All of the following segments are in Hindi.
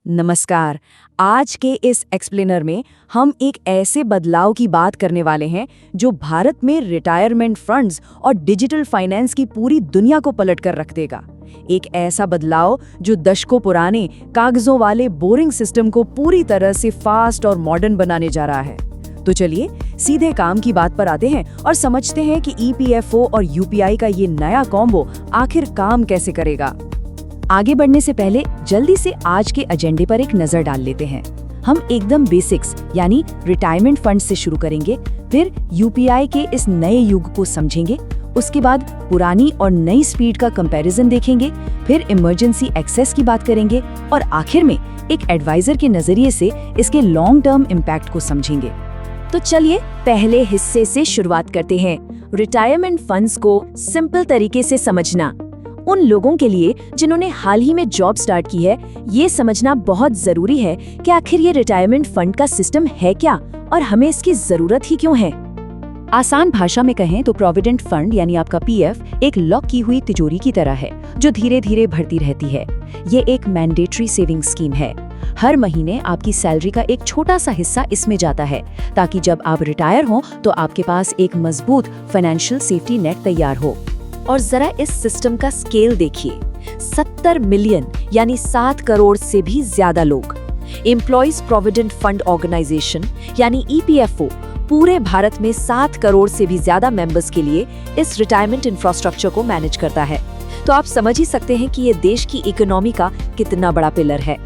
नमस्कार। आज के इस एक्सप्लेनर में हम एक ऐसे बदलाव की बात करने वाले हैं जो भारत में रिटायरमेंट फंड्स और डिजिटल फाइनेंस की पूरी दुनिया को पलट कर रख देगा। एक ऐसा बदलाव जो दशकों पुराने कागजों वाले बोरिंग सिस्टम को पूरी तरह से फास्ट और मॉडर्न बनाने जा रहा है। तो चलिए सीधे काम की बात पर आते हैं और समझते हैं कि ईपीएफओ और यूपीआई का ये नया कॉम्बो आखिर काम कैसे करेगा। आगे बढ़ने से पहले जल्दी से आज के एजेंडे पर एक नजर डाल लेते हैं। हम एकदम बेसिक्स यानी रिटायरमेंट फंड से शुरू करेंगे, फिर यूपीआई के इस नए युग को समझेंगे, उसके बाद पुरानी और नई स्पीड का कंपैरिजन देखेंगे, फिर इमरजेंसी एक्सेस की बात करेंगे और आखिर में एक एडवाइजर के नजरिए से इसके लॉन्ग टर्म इम्पैक्ट को समझेंगे। तो चलिए पहले हिस्से से शुरुआत करते हैं, रिटायरमेंट फंड्स को सिंपल तरीके से समझना। उन लोगों के लिए जिन्होंने हाल ही में जॉब स्टार्ट की है, ये समझना बहुत जरूरी है कि आखिर ये रिटायरमेंट फंड का सिस्टम है क्या और हमें इसकी जरूरत ही क्यों है। आसान भाषा में कहें तो प्रोविडेंट फंड यानी आपका पीएफ एक लॉक की हुई तिजोरी की तरह है जो धीरे धीरे बढ़ती रहती है। ये एक मैंडेटरी सेविंग स्कीम है। हर महीने आपकी सैलरी का एक छोटा सा हिस्सा इसमें जाता है ताकि जब आप रिटायर हो तो आपके पास एक मजबूत फाइनेंशियल सेफ्टी नेट तैयार हो। और जरा इस सिस्टम का स्केल देखिए, 70 मिलियन यानी 7 करोड़ से भी ज्यादा लोग। एम्प्लॉइज प्रोविडेंट फंड ऑर्गेनाइजेशन यानी ईपीएफओ पूरे भारत में 7 करोड़ से भी ज्यादा मेंबर्स के लिए इस रिटायरमेंट इंफ्रास्ट्रक्चर को मैनेज करता है। तो आप समझ ही सकते हैं कि ये देश की इकोनॉमी का कितना बड़ा पिलर है।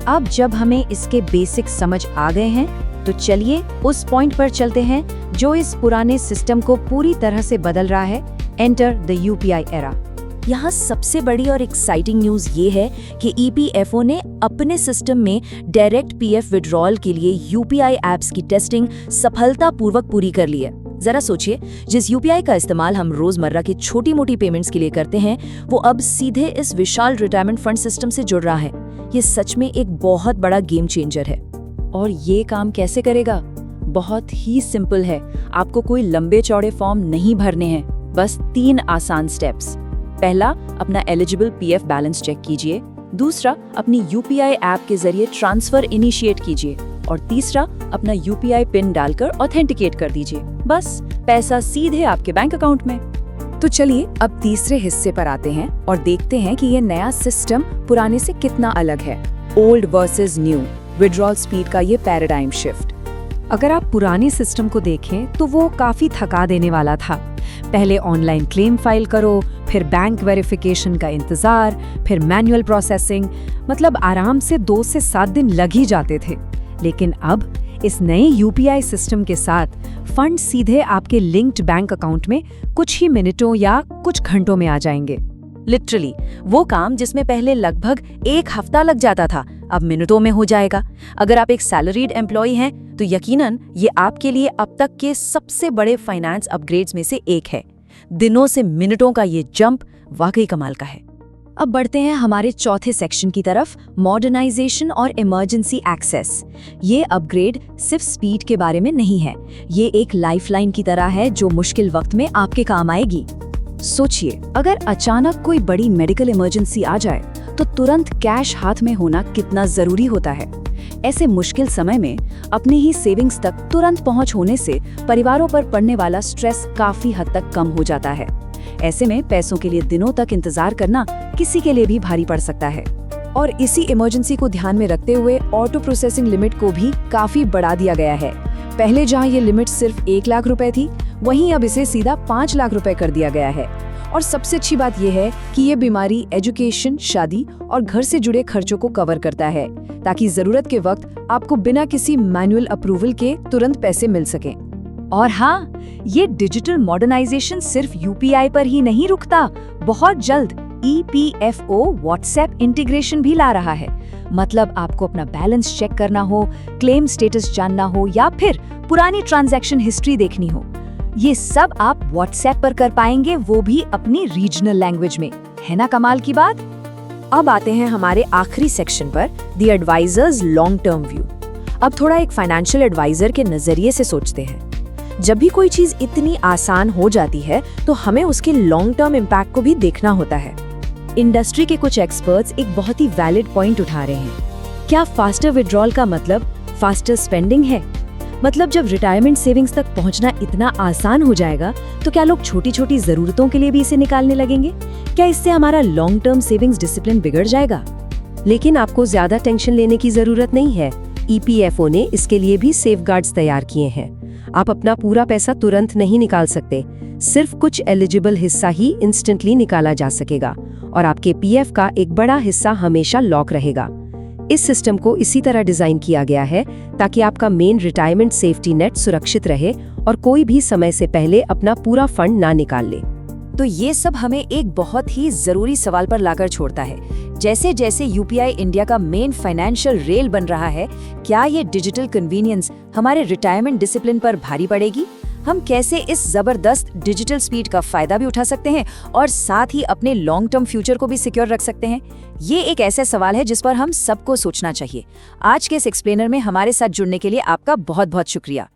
अब जब हमें इसके बेसिक्स समझ आ गए हैं तो चलिए उस पॉइंट पर चलते हैं जो इस पुराने सिस्टम को पूरी तरह से बदल रहा है, एंटर द यूपीआई एरा। यहाँ सबसे बड़ी और एक्साइटिंग न्यूज ये है कि ईपीएफओ ने अपने सिस्टम में डायरेक्ट पीएफ विड्रॉल के लिए यूपीआई एप्स की टेस्टिंग सफलतापूर्वक पूरी कर ली है। जरा सोचिए, जिस यूपीआई का इस्तेमाल हम रोजमर्रा की छोटी मोटी पेमेंट्स के लिए करते हैं, वो अब सीधे इस विशाल रिटायरमेंट फंड सिस्टम से जुड़ रहा है। ये सच में एक बहुत बड़ा गेम चेंजर है। और ये काम कैसे करेगा? बहुत ही सिंपल है। आपको कोई लंबे चौड़े फॉर्म नहीं भरने हैं, बस 3 आसान स्टेप्स। पहला, अपना एलिजिबल पीएफ बैलेंस चेक कीजिए। दूसरा, अपनी यूपीआई ऐप के जरिए ट्रांसफर इनिशिएट कीजिए। और तीसरा, अपना यूपीआई पिन डालकर ऑथेंटिकेट कर दीजिए। बस पैसा सीधे आपके बैंक अकाउंट में। तो चलिए अब तीसरे हिस्से पर आते हैं और देखते हैं कि ये नया सिस्टम पुराने से कितना अलग है। Old versus new, withdrawal speed का ये पैराडाइम शिफ्ट। अगर आप पुराने सिस्टम को देखें तो वो काफी थका देने वाला था। पहले ऑनलाइन क्लेम फाइल करो, फिर बैंक वेरिफिकेशन का इंतजार, फिर मैनुअल प्रोसेसिंग, मतलब आराम से 2 से 7 दिन लग ही जाते थे। लेकिन अब इस नए यूपीआई सिस्टम के साथ फंड सीधे आपके लिंक्ड बैंक अकाउंट में कुछ ही मिनटों या कुछ घंटों में आ जाएंगे। लिटरली वो काम जिसमें पहले लगभग 1 हफ्ता लग जाता था, अब मिनटों में हो जाएगा। अगर आप एक सैलरीड एम्प्लॉय हैं तो यकीनन ये आपके लिए अब तक के सबसे बड़े फाइनेंस अपग्रेड्स में से एक है। दिनों से मिनटों का ये जंप वाकई कमाल का है। अब बढ़ते हैं हमारे चौथे सेक्शन की तरफ, मॉडर्नाइजेशन और इमरजेंसी एक्सेस। ये अपग्रेड सिर्फ स्पीड के बारे में नहीं है, ये एक लाइफलाइन की तरह है जो मुश्किल वक्त में आपके काम आएगी। सोचिए, अगर अचानक कोई बड़ी मेडिकल इमरजेंसी आ जाए तो तुरंत कैश हाथ में होना कितना जरूरी होता है। ऐसे मुश्किल समय में अपने ही सेविंग्स तक तुरंत पहुंच होने से परिवारों पर पड़ने वाला स्ट्रेस काफी हद तक कम हो जाता है। ऐसे में पैसों के लिए दिनों तक इंतजार करना किसी के लिए भी भारी पड़ सकता है। और इसी इमरजेंसी को ध्यान में रखते हुए ऑटो प्रोसेसिंग लिमिट को भी काफी बढ़ा दिया गया है। पहले जहां ये लिमिट सिर्फ 1 लाख रुपए थी, वहीं अब इसे सीधा 5 लाख रुपए कर दिया गया है। और सबसे अच्छी बात यह है कि ये बीमारी, एजुकेशन, शादी और घर से जुड़े खर्चों को कवर करता है ताकि जरूरत के वक्त आपको बिना किसी मैनुअल अप्रूवल के तुरंत पैसे मिल सकें। और हाँ, ये डिजिटल मॉडर्नाइजेशन सिर्फ यूपीआई पर ही नहीं रुकता। बहुत जल्द ईपीएफओ व्हाट्सएप इंटीग्रेशन भी ला रहा है। मतलब आपको अपना बैलेंस चेक करना हो, क्लेम स्टेटस जानना हो या फिर पुरानी ट्रांजैक्शन हिस्ट्री देखनी हो, ये सब आप व्हाट्सएप पर कर पाएंगे, वो भी अपनी रीजनल लैंग्वेज में। है ना कमाल की बात? अब आते हैं हमारे आखिरी सेक्शन पर, the advisers long term view. अब थोड़ा एक फाइनेंशियल एडवाइजर के नजरिए से सोचते हैं। जब भी कोई चीज इतनी आसान हो जाती है तो हमें उसके लॉन्ग टर्म इम्पैक्ट को भी देखना होता है। इंडस्ट्री के कुछ एक्सपर्ट्स एक बहुत ही वैलिड पॉइंट उठा रहे हैं। क्या फास्टर विड्रॉल का मतलब फास्टर स्पेंडिंग है? मतलब जब रिटायरमेंट सेविंग्स तक पहुंचना इतना आसान हो जाएगा तो क्या लोग छोटी छोटी जरूरतों के लिए भी इसे निकालने लगेंगे? क्या इससे हमारा लॉन्ग टर्म सेविंग्स डिसिप्लिन बिगड़ जाएगा? लेकिन आपको ज्यादा टेंशन लेने की जरूरत नहीं है। ईपीएफओ ने इसके लिए भी सेफगार्ड्स तैयार किए हैं। आप अपना पूरा पैसा तुरंत नहीं निकाल सकते, सिर्फ कुछ एलिजिबल हिस्सा ही इंस्टेंटली निकाला जा सकेगा और आपके पीएफ का एक बड़ा हिस्सा हमेशा लॉक रहेगा। इस सिस्टम को इसी तरह डिजाइन किया गया है ताकि आपका मेन रिटायरमेंट सेफ्टी नेट सुरक्षित रहे और कोई भी समय से पहले अपना पूरा फंड ना निकाल ले। तो ये सब हमें एक बहुत ही जरूरी सवाल पर लाकर छोड़ता है। जैसे जैसे यूपीआई इंडिया का मेन फाइनेंशियल रेल बन रहा है, क्या ये डिजिटल कन्वीनियंस हमारे रिटायरमेंट डिसिप्लिन पर भारी पड़ेगी? हम कैसे इस जबरदस्त डिजिटल स्पीड का फायदा भी उठा सकते हैं और साथ ही अपने लॉन्ग टर्म फ्यूचर को भी सिक्योर रख सकते हैं? ये एक ऐसा सवाल है जिस पर हम सबको सोचना चाहिए। आज के इस एक्सप्लेनर में हमारे साथ जुड़ने के लिए आपका बहुत बहुत शुक्रिया।